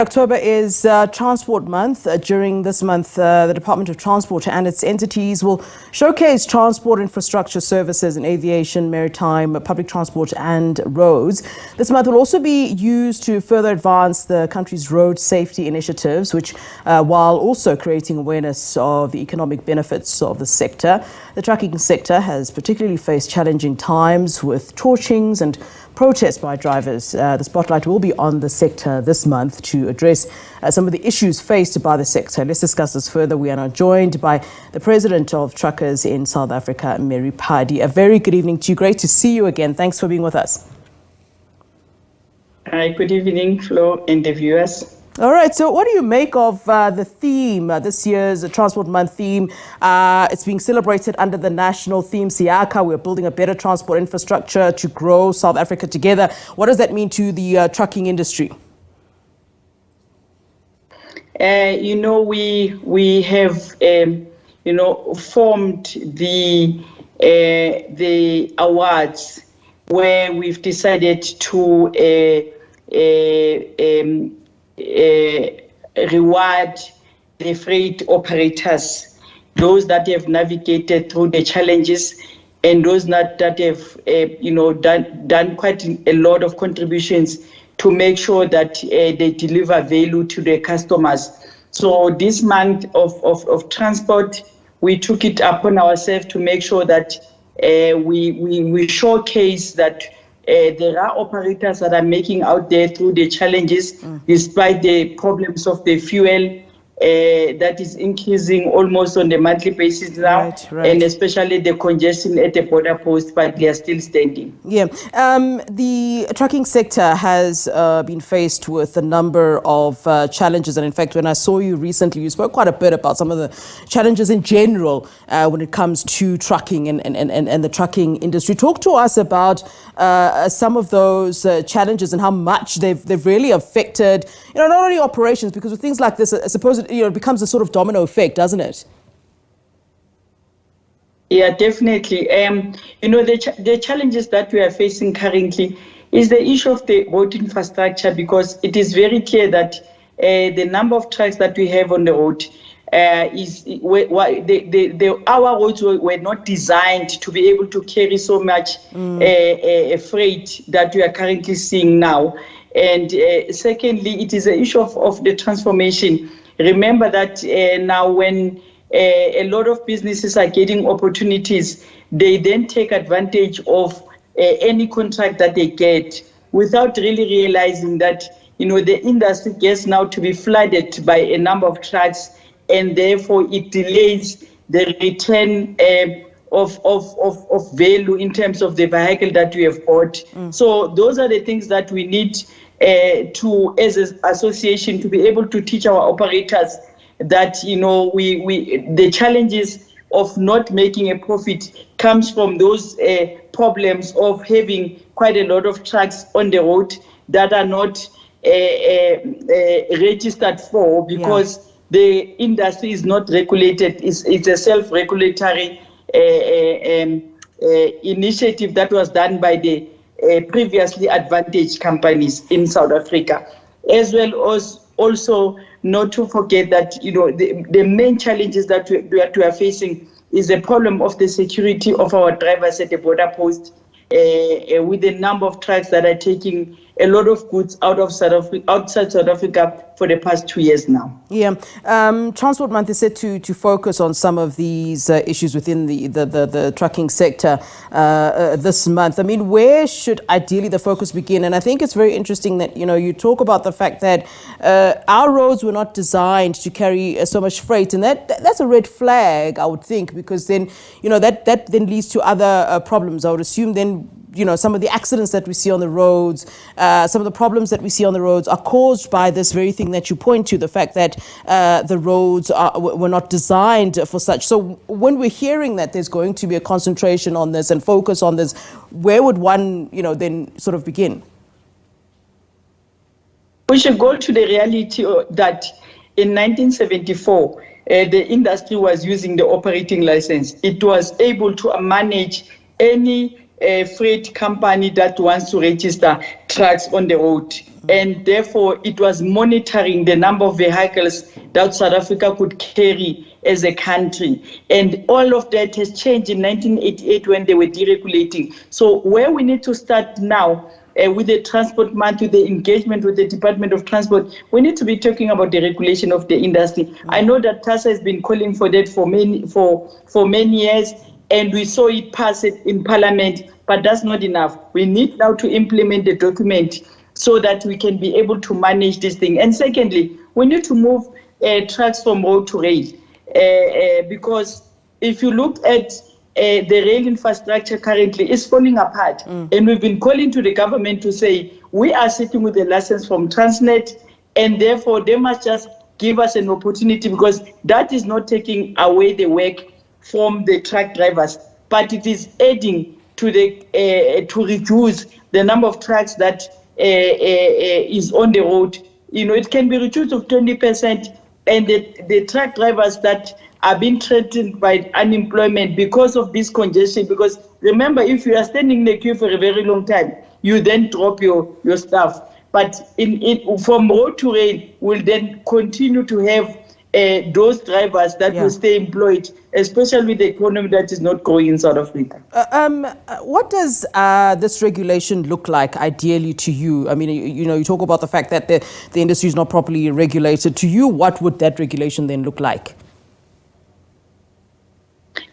October is Transport Month. During this month, the Department of Transport and its entities will showcase transport infrastructure services in aviation, maritime, public transport and roads. This month will also be used to further advance the country's road safety initiatives, which, while also creating awareness of the economic benefits of the sector. The trucking sector has particularly faced challenging times with torchings and protests by drivers. The spotlight will be on the sector this month to address some of the issues faced by the sector. Let's discuss this further. We are now joined by the President of Truckers in South Africa, Phadi. A very good evening to you. Great to see you again. Thanks for being with us. Hi, good evening, Flo and the viewers. All right, so what do you make of the theme, this year's Transport Month theme? It's being celebrated under the national theme, Siaka. We're building a better transport infrastructure to grow South Africa together. What does that mean to the trucking industry? We have, formed the awards where we've decided to reward the freight operators, those that have navigated through the challenges and those that have done quite a lot of contributions to make sure that they deliver value to their customers. So this month of transport, we took it upon ourselves to make sure that we showcase that there are operators that are making out there through the challenges, despite the problems of the fuel that is increasing almost on a monthly basis now, right. And especially the congestion at the border post, but they are still standing. Yeah, the trucking sector has been faced with a number of challenges. And in fact, when I saw you recently, you spoke quite a bit about some of the challenges in general when it comes to trucking and the trucking industry. Talk to us about some of those challenges and how much they've really affected, not only operations, because with things like this, I suppose it becomes a sort of domino effect, doesn't it? Yeah, definitely. The challenges that we are facing currently is the issue of the road infrastructure, because it is very clear that the number of trucks that we have on the road our roads were not designed to be able to carry so much freight that we are currently seeing now. And secondly, it is an issue of the transformation. Remember that now when a lot of businesses are getting opportunities, they then take advantage of any contract that they get without really realizing that, the industry gets now to be flooded by a number of trucks, and therefore it delays the return of value in terms of the vehicle that we have bought. So those are the things that we need to, as an association, to be able to teach our operators that, the challenges of not making a profit comes from those problems of having quite a lot of trucks on the road that are not registered for, because the industry is not regulated. It's a self-regulatory initiative that was done by the previously advantaged companies in South Africa, as well as also not to forget that the main challenges that we are facing is the problem of the security of our drivers at the border post, with the number of trucks that are taking a lot of goods outside South Africa for the past 2 years now. Yeah, Transport Month is set to focus on some of these issues within the trucking sector this month. I mean, where should ideally the focus begin? And I think it's very interesting that, you talk about the fact that our roads were not designed to carry so much freight. And that's a red flag, I would think, because then, that then leads to other problems. I would assume then, some of the accidents that we see on the roads, some of the problems that we see on the roads are caused by this very thing that you point to, the fact that the roads were not designed for such. So when we're hearing that there's going to be a concentration on this and focus on this, where would one, then sort of begin? We should go to the reality that in 1974, the industry was using the operating license. It was able to manage any freight company that wants to register trucks on the road. And therefore, it was monitoring the number of vehicles that South Africa could carry as a country. And all of that has changed in 1988 when they were deregulating. So where we need to start now, with the transport month, with the engagement with the Department of Transport, we need to be talking about the regulation of the industry. I know that TASA has been calling for that for many years, and we saw it pass it in Parliament, but that's not enough. We need now to implement the document so that we can be able to manage this thing. And secondly, we need to move trucks from road to rail, because if you look at the rail infrastructure currently is falling apart. And we've been calling to the government to say, we are sitting with a license from Transnet, and therefore they must just give us an opportunity, because that is not taking away the work from the truck drivers, but it is adding to the to reduce the number of trucks that is on the road. You know, it can be reduced of 20%, and the truck drivers that are being threatened by unemployment because of this congestion. Because remember, if you are standing in the queue for a very long time, you then drop your stuff. But from road to rail, we'll then continue to have those drivers that will stay employed, especially with the economy that is not growing in South Africa. What does this regulation look like ideally to you? I mean, you talk about the fact that the industry is not properly regulated. To you, what would that regulation then look like?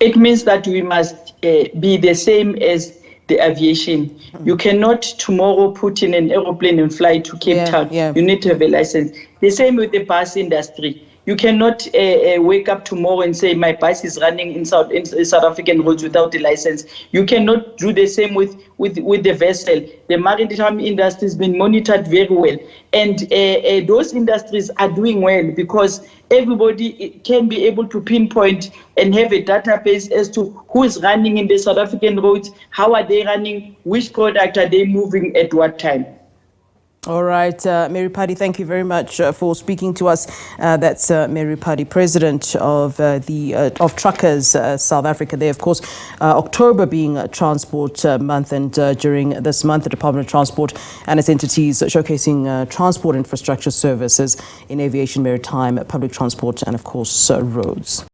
It means that we must be the same as the aviation. You cannot tomorrow put in an aeroplane and fly to Cape Town. You need to have a license. The same with the bus industry. You cannot wake up tomorrow and say my bus is running in South African roads without a license. You cannot do the same with the vessel. The maritime industry has been monitored very well, and those industries are doing well because everybody can be able to pinpoint and have a database as to who is running in the South African roads, how are they running, which product are they moving at what time. All right, Mary Phadi, thank you very much for speaking to us. That's Mary Phadi, President of of Truckers South Africa. There, of course, October being Transport Month, and during this month, the Department of Transport and its entities showcasing transport infrastructure services in aviation, maritime, public transport, and of course, roads.